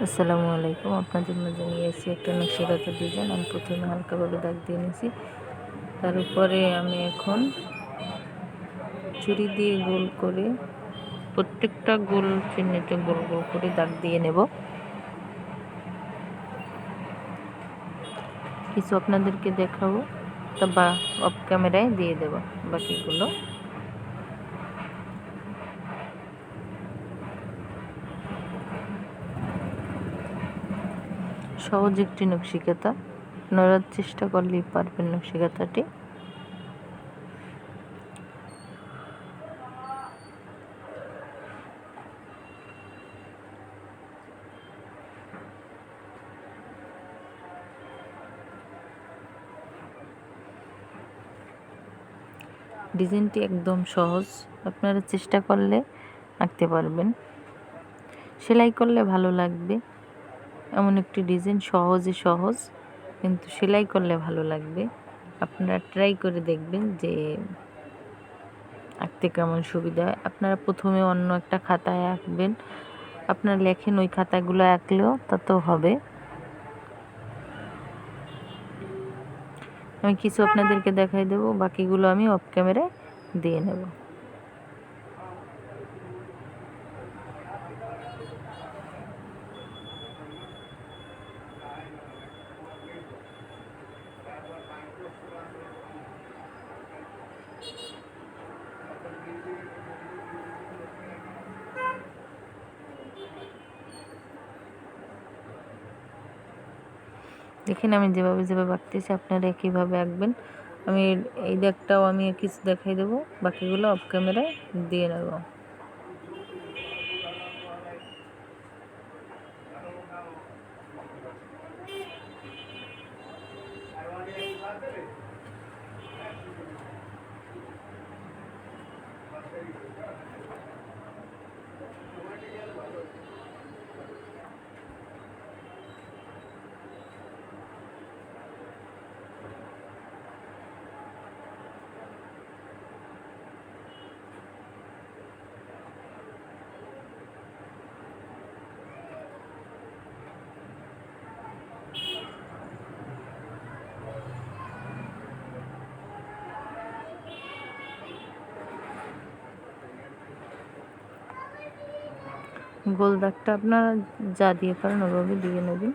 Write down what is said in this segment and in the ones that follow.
আসসালামু আলাইকুম। আপনাদের মাঝে নিয়ে এসেছি একটা নকশিকাঁথার ডিজাইন। আমি প্রথমে হালকাভাবে দাগ দিয়ে নিয়েছি, তার উপরে আমি এখন ছুরি দিয়ে গোল করে প্রত্যেকটা গোল চিহ্নিত গোল গোল করে দাগ দিয়ে নেব। কিছু আপনাদেরকে দেখাবো, তা বা অফ ক্যামেরায় দিয়ে দেব বাকিগুলো। সহজ একটি নকশিকাঁথা, আপনারা চেষ্টা করলেই পারবেন নকশিকাঁথাটি। ডিজাইনটি একদম সহজ, আপনারা চেষ্টা করলে আঁকতে পারবেন। সেলাই করলে ভালো লাগবে এমন একটি ডিজাইন, সহজ কিন্তু সেলাই করলে ভালো লাগবে। আপনারা ট্রাই করে দেখবেন যে আঁকতে কেমন সুবিধা হয়। আপনারা প্রথমে অন্য একটা খাতায় আঁকবেন, আপনারা লেখেন ওই খাতাগুলো আঁকলেও তাতেও হবে। আমি কিছু আপনাদেরকে দেখাই দেবো, বাকিগুলো আমি অফ ক্যামেরায় দিয়ে নেব। দেখেন আমি যেভাবে আঁকতেছি আপনারা একইভাবে আঁকবেন। আমি এই দাগটাও আমি কিছু দেখাই দেবো, বাকিগুলো অফ ক্যামেরায় দিয়ে নেব। গোল দাগটা আপনারা যা দিয়ে পারেন ওভাবে দিয়ে নেবেন।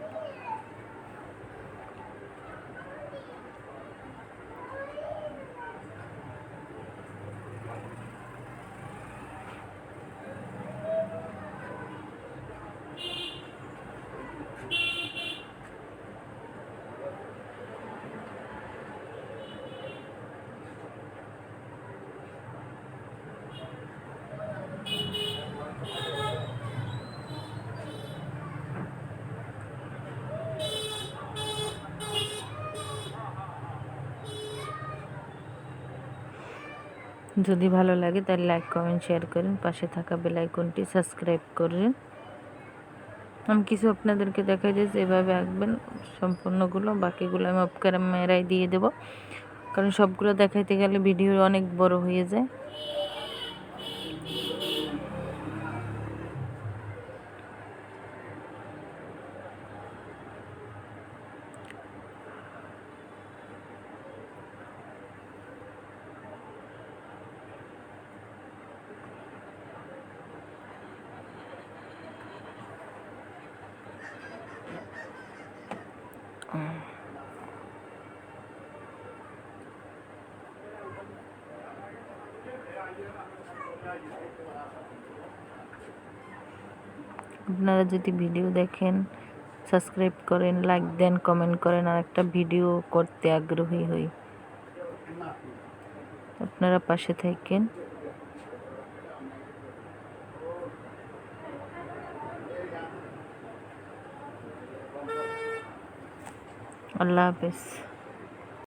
যদি ভালো লাগে তাহলে লাইক কমেন্ট শেয়ার করেন, পাশে থাকা বেল আইকনটি সাবস্ক্রাইব করবেন। আমি কিছু আপনাদেরকে দেখাই দিয়েছি, এভাবে আঁকবেন সম্পূর্ণগুলো, বাকিগুলো আমি অফ ক্যামেরায় দিয়ে দেব, কারণ সবগুলো দেখাইতে গেলে ভিডিও অনেক বড় হয়ে যায়। আপনারা যদি ভিডিও দেখেন, সাবস্ক্রাইব করেন, লাইক দেন, কমেন্ট করেন, আর একটা ভিডিও করতে আগ্রহী হই। আপনারা পাশে থাকেন। আল্লাহ হাফেজ।